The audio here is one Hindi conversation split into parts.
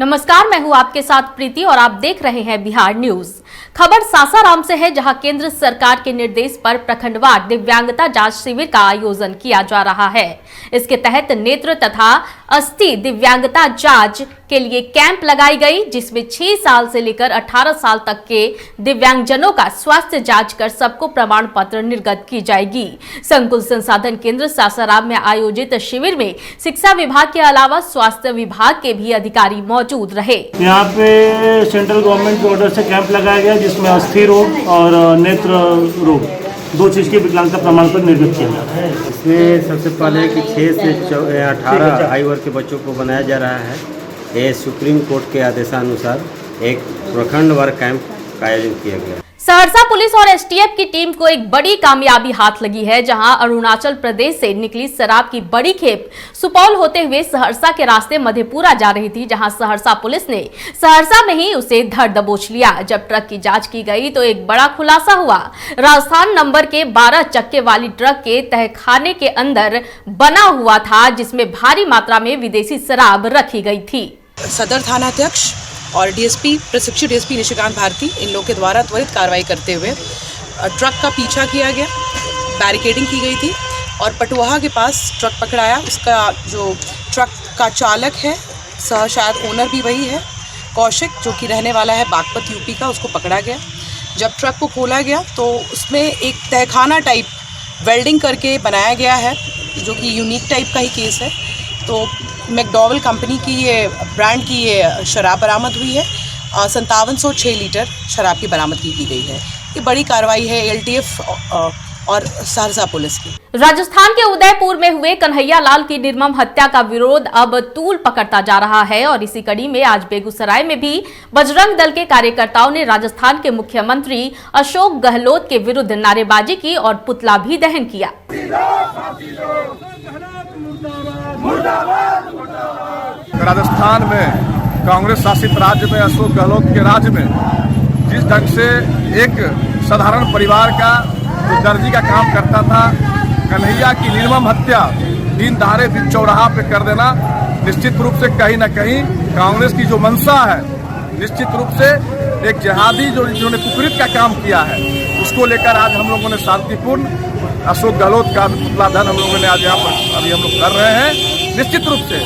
नमस्कार, मैं हूं आपके साथ प्रीति और आप देख रहे हैं बिहार न्यूज। खबर सासाराम से है, जहां केंद्र सरकार के निर्देश पर प्रखंडवार दिव्यांगता जांच शिविर का आयोजन किया जा रहा है। इसके तहत नेत्र तथा अस्थि दिव्यांगता जांच के लिए कैंप लगाई गई, जिसमें 6 साल से लेकर 18 साल तक के दिव्यांगजनों का स्वास्थ्य जांच कर सबको प्रमाण पत्र निर्गत की जाएगी। संकुल संसाधन केंद्र सासाराम में आयोजित शिविर में शिक्षा विभाग के अलावा स्वास्थ्य विभाग के भी अधिकारी मौजूद रहे। यहाँ पे सेंट्रल गवर्नमेंट के ऑर्डर से कैंप लगाया गया, जिसमें अस्थि रोग और नेत्र रोग 2 चीज़ की विकलांगता प्रमाण पत्र निर्गत किया जा रहा है। इसमें सबसे पहले कि 6 से 18 आयु वर्ग के बच्चों को बनाया जा रहा है। ये सुप्रीम कोर्ट के आदेशानुसार एक प्रखंडवार कैंप का आयोजन किया गया। सहरसा पुलिस और एसटीएफ की टीम को एक बड़ी कामयाबी हाथ लगी है, जहां अरुणाचल प्रदेश से निकली शराब की बड़ी खेप सुपौल होते हुए सहरसा के रास्ते मधेपुरा जा रही थी, जहां सहरसा पुलिस ने सहरसा में ही उसे धर दबोच लिया। जब ट्रक की जांच की गई तो एक बड़ा खुलासा हुआ। राजस्थान नंबर के 12 चक्के वाली ट्रक के तहखाने के अंदर बना हुआ था, जिसमें भारी मात्रा में विदेशी शराब रखी गई थी। सदर थानाध्यक्ष और डीएसपी प्रशिक्षित डीएसपी निशिकांत भारती इन लोगों के द्वारा त्वरित कार्रवाई करते हुए ट्रक का पीछा किया गया, बैरिकेडिंग की गई थी और पटुआहा के पास ट्रक पकड़ाया। उसका जो ट्रक का चालक है, शायद ओनर भी वही है, कौशिक, जो कि रहने वाला है बागपत यूपी का, उसको पकड़ा गया। जब ट्रक को खोला गया तो उसमें एक तहखाना टाइप वेल्डिंग करके बनाया गया है, जो कि यूनिक टाइप का ही केस है। तो मैकडॉवेल कंपनी की ये ब्रांड की ये शराब बरामद हुई है। 5706 लीटर शराब की बरामदगी की गई है। ये बड़ी कार्रवाई है एलटीएफ और सहरसा पुलिस की। राजस्थान के उदयपुर में हुए कन्हैया लाल की निर्मम हत्या का विरोध अब तूल पकड़ता जा रहा है और इसी कड़ी में आज बेगूसराय में भी बजरंग दल के कार्यकर्ताओं ने राजस्थान के मुख्यमंत्री अशोक गहलोत के विरुद्ध नारेबाजी की और पुतला भी दहन किया। राजस्थान में कांग्रेस शासित राज्य में अशोक गहलोत के राज्य में जिस ढंग से एक साधारण परिवार का दर्जी का काम करता था, कन्हैया की निर्मम हत्या दिन दहाड़े दिन चौराहा पे कर देना, निश्चित रूप से कहीं न कहीं कांग्रेस की जो मंशा है, निश्चित रूप से एक जिहादी जिन्होंने कुकृत का काम किया है, उसको लेकर आज हम लोगों ने शांतिपूर्ण अशोक गहलोत का पुतला दहन हम लोगों ने आज यहाँ पर अभी हम लोग कर रहे हैं। निश्चित रूप से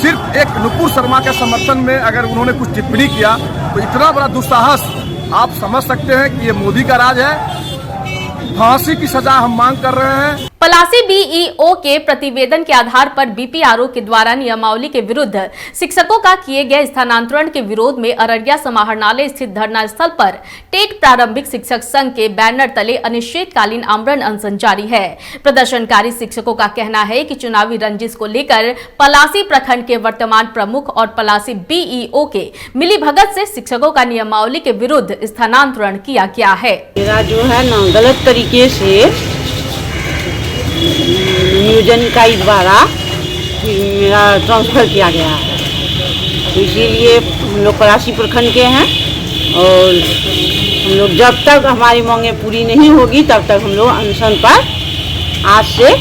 सिर्फ एक नुपुर शर्मा के समर्थन में अगर उन्होंने कुछ टिप्पणी किया तो इतना बड़ा दुस्साहस आप समझ सकते हैं कि ये मोदी का राज है। फांसी की सजा हम मांग कर रहे हैं। पलासी बीईओ के प्रतिवेदन के आधार पर बीपीआरओ के द्वारा नियमावली के विरुद्ध शिक्षकों का किए गए स्थानांतरण के विरोध में अररिया समाहरणालय स्थित धरना स्थल पर टेट प्रारंभिक शिक्षक संघ के बैनर तले अनिश्चितकालीन आमरण अनशन जारी है। प्रदर्शनकारी शिक्षकों का कहना है कि चुनावी रंजिश को लेकर पलासी प्रखंड के वर्तमान प्रमुख और पलासी बीईओ के मिलीभगत से शिक्षकों का नियमावली के विरुद्ध स्थानांतरण किया गया है। मेरा जो है ना गलत तरीके से नियोजन इकाई द्वारा मेरा ट्रांसफ़र किया गया है, तो इसीलिए हम लोग पलासी प्रखंड के हैं और हम लोग जब तक हमारी मांगें पूरी नहीं होगी तब तक हम लोग अनशन पर आज से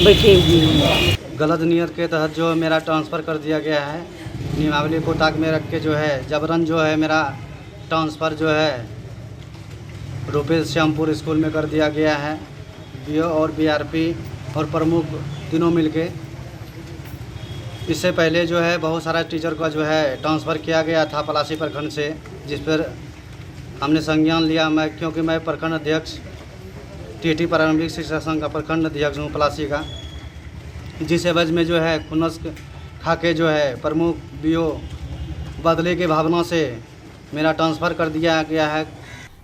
बैठे हुए हैं। गलत नियत के तहत जो मेरा ट्रांसफ़र कर दिया गया है, नियमावली को ताक में रख के जो है जबरन जो है मेरा ट्रांसफ़र जो है रूपेश श्यामपुर स्कूल में कर दिया गया है। बीओ और बीआरपी और प्रमुख तीनों मिलके, इससे पहले जो है बहुत सारा टीचर का जो है ट्रांसफ़र किया गया था पलासी प्रखंड से, जिस पर हमने संज्ञान लिया। क्योंकि मैं प्रखंड अध्यक्ष टीटी प्रारंभिक शिक्षा संघ का प्रखंड अध्यक्ष हूँ पलासी का, जिस एवज में जो है खुन्नस खा के जो है प्रमुख बीओ बदले के भावना से मेरा ट्रांसफ़र कर दिया गया है।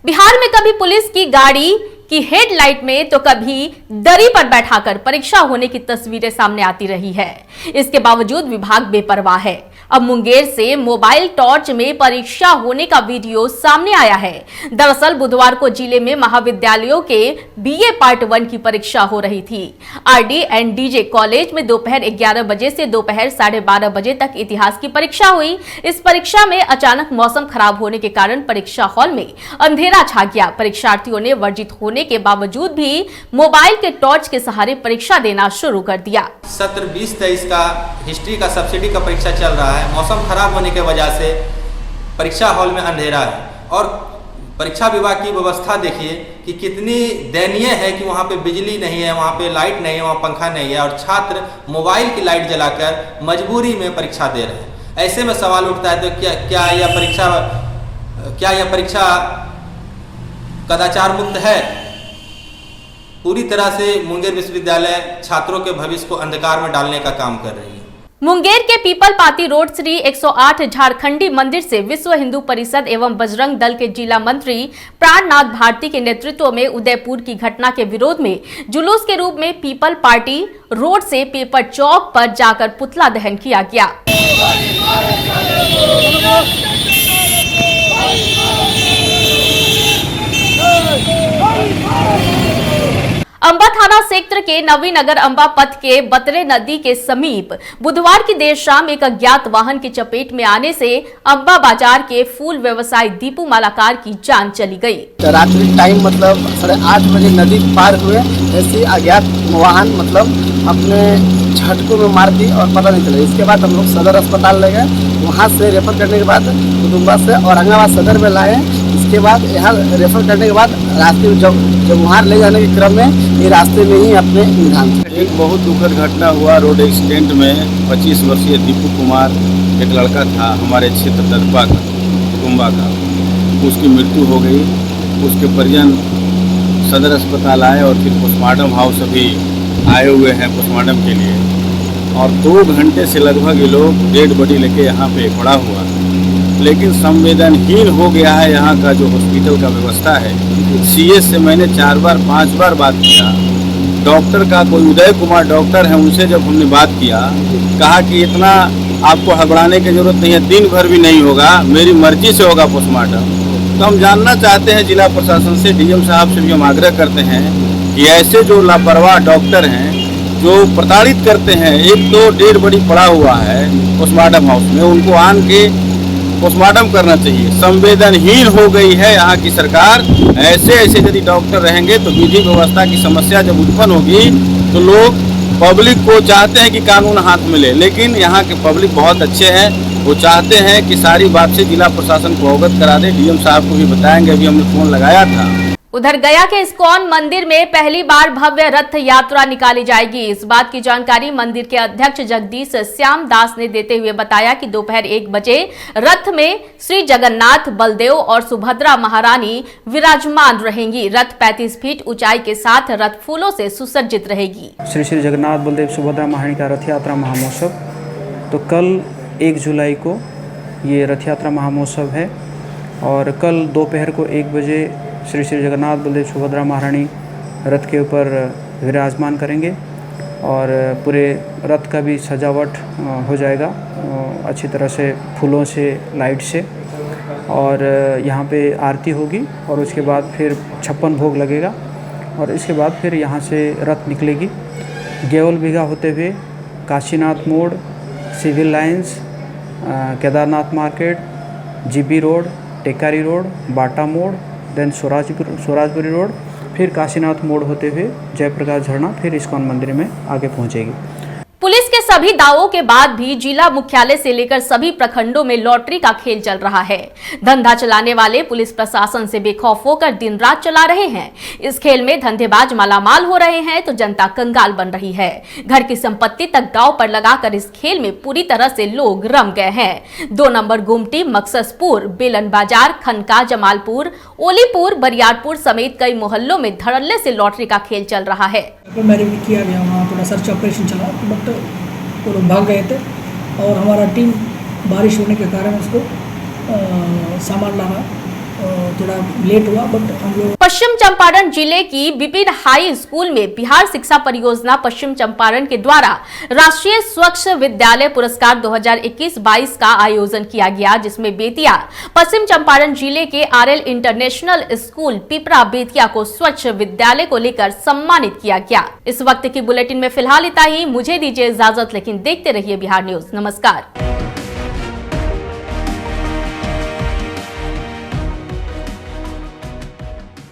बिहार में कभी पुलिस की गाड़ी की हेडलाइट में तो कभी दरी पर बैठाकर परीक्षा होने की तस्वीरें सामने आती रही है। इसके बावजूद विभाग बेपरवाह है। अब मुंगेर से मोबाइल टॉर्च में परीक्षा होने का वीडियो सामने आया है। दरअसल बुधवार को जिले में महाविद्यालयों के बीए पार्ट 1 की परीक्षा हो रही थी। आरडी एंड डीजे कॉलेज में दोपहर 11 बजे से दोपहर 12:30 बजे तक इतिहास की परीक्षा हुई। इस परीक्षा में अचानक मौसम खराब होने के कारण परीक्षा हॉल में अंधेरा छा गया। परीक्षार्थियों ने वर्जित होने के बावजूद भी मोबाइल के टॉर्च के सहारे परीक्षा देना शुरू कर दिया। सत्र 20-23 का हिस्ट्री का सब्सिडी का परीक्षा चल रहा है। है। मौसम खराब होने की वजह से परीक्षा हॉल में अंधेरा है और परीक्षा विभाग की व्यवस्था देखिए कि कितनी दयनीय है कि वहाँ पे बिजली नहीं है, वहाँ पे लाइट नहीं है, वहाँ पंखा नहीं है और छात्र मोबाइल की लाइट जलाकर मजबूरी में परीक्षा दे रहे हैं। ऐसे में सवाल उठता है तो क्या यह परीक्षा कदाचार मुक्त है? पूरी तरह से मुंगेर विश्वविद्यालय छात्रों के भविष्य को अंधकार में डालने का काम कर रही है। मुंगेर के पीपल पाती रोड श्री 108 झारखंडी मंदिर से विश्व हिंदू परिषद एवं बजरंग दल के जिला मंत्री प्राणनाथ भारती के नेतृत्व में उदयपुर की घटना के विरोध में जुलूस के रूप में पीपल पार्टी रोड से पेपर चौक पर जाकर पुतला दहन किया गया। अंबा थाना क्षेत्र के नवीनगर अंबा पथ के बतरे नदी के समीप बुधवार की देर शाम एक अज्ञात वाहन की चपेट में आने से अंबा बाजार के फूल व्यवसायी दीपू मालाकार की जान चली गई। रात्रि टाइम मतलब 8:30 बजे नदी पार हुए, ऐसे अज्ञात वाहन मतलब अपने झटकों में मार दी और पता नहीं चला। इसके बाद हम लोग सदर अस्पताल ले गए, वहाँ से रेफर करने के बाद कुटुम्बा से औरंगाबाद सदर में लाए। इसके बाद यहाँ रेफर करने के बाद रास्ते में जब वहाँ ले जाने के क्रम में ये रास्ते में ही अपने निधन। एक बहुत दुखद घटना हुआ रोड एक्सीडेंट में 25 वर्षीय दीपू कुमार एक लड़का था हमारे क्षेत्र ददपा का कुटुम्बा का, उसकी मृत्यु हो गई। उसके परिजन सदर अस्पताल आए और फिर पोस्टमार्टम हाउस अभी आए हुए हैं पोस्टमार्टम के लिए और 2 घंटे से लगभग ये लोग डेड बॉडी लेके यहाँ पे खड़ा हुआ, लेकिन संवेदनहीन हो गया है यहाँ का जो हॉस्पिटल का व्यवस्था है। सीएस से मैंने 4 बार 5 बार बात किया, डॉक्टर का कोई उदय कुमार डॉक्टर है, उनसे जब हमने बात किया कहा कि इतना आपको घबराने की जरूरत नहीं है, दिन भर भी नहीं होगा, मेरी मर्जी से होगा पोस्टमार्टम। तो हम जानना चाहते हैं जिला प्रशासन से, डीएम साहब से भी हम आग्रह करते हैं कि ऐसे जो लापरवाह डॉक्टर हैं जो प्रताड़ित करते हैं, एक तो डेड बॉडी पड़ा हुआ है पोस्टमार्टम हाउस में, उनको आन के पोस्टमार्टम करना चाहिए। संवेदनहीन हो गई है यहाँ की सरकार। ऐसे यदि डॉक्टर रहेंगे तो विधि व्यवस्था की समस्या जब उत्पन्न होगी तो लोग पब्लिक को चाहते हैं कि कानून हाथ में ले, लेकिन यहाँ के पब्लिक बहुत अच्छे हैं, वो चाहते हैं कि सारी बात से जिला प्रशासन को अवगत करा दे। डीएम साहब को भी बताएंगे, अभी हमने फोन लगाया था। उधर गया के इस्कॉन मंदिर में पहली बार भव्य रथ यात्रा निकाली जाएगी। इस बात की जानकारी मंदिर के अध्यक्ष जगदीश श्याम दास ने देते हुए बताया कि दोपहर 1 बजे रथ में श्री जगन्नाथ, बलदेव और सुभद्रा महारानी विराजमान रहेंगी। रथ 35 फीट ऊंचाई के साथ रथ फूलों से सुसज्जित रहेगी। श्री जगन्नाथ, बलदेव, सुभद्रा महारानी का रथ यात्रा महामहोत्सव तो कल 1 जुलाई को ये रथ यात्रा महामहोत्सव है और कल दोपहर को 1 बजे श्री जगन्नाथ, बलदेव, सुभद्रा महारानी रथ के ऊपर विराजमान करेंगे और पूरे रथ का भी सजावट हो जाएगा अच्छी तरह से, फूलों से, लाइट से, और यहाँ पे आरती होगी और उसके बाद फिर 56 भोग लगेगा और इसके बाद फिर यहाँ से रथ निकलेगी गेवल बीघा होते हुए Kashinath Mod, Civil Lines, Kedarnath Market, G B Road, Tekari Road, Bata Mod, then Swarajpuri road, फिर काशीनाथ मोड़ होते हुए जयप्रकाश झरना, फिर इस्कॉन मंदिर में आगे पहुंचेगी। पुलिस के सभी दावों के बाद भी जिला मुख्यालय से लेकर सभी प्रखंडों में लॉटरी का खेल चल रहा है। धंधा चलाने वाले पुलिस प्रशासन से बेखौफ होकर दिन रात चला रहे हैं। इस खेल में धंधेबाज मालामाल हो रहे हैं तो जनता कंगाल बन रही है। घर की संपत्ति तक दांव पर लगाकर इस खेल में पूरी तरह से लोग रम गए हैं। 2 नंबर गुमटी, मकससपुर, बेलन बाजार, खनका, जमालपुर, ओलीपुर, बरियारपुर समेत कई मोहल्लों में धड़ल्ले से लॉटरी का खेल चल रहा है। मैंने भी किया गया, वहाँ थोड़ा सर्च ऑपरेशन चला, बट वो लोग भाग गए थे और हमारा टीम बारिश होने के कारण उसको सामान लाना थोड़ा लेट हुआ, बट हम लोग। पश्चिम चंपारण जिले की विपिन हाई स्कूल में बिहार शिक्षा परियोजना पश्चिम चंपारण के द्वारा राष्ट्रीय स्वच्छ विद्यालय पुरस्कार 2021-22 का आयोजन किया गया, जिसमें बेतिया पश्चिम चंपारण जिले के RL international school Pipra Bettiah को स्वच्छ विद्यालय को लेकर सम्मानित किया गया। इस वक्त की बुलेटिन में फिलहाल इतना ही। मुझे दीजिए इजाजत, लेकिन देखते रहिए बिहार न्यूज। नमस्कार।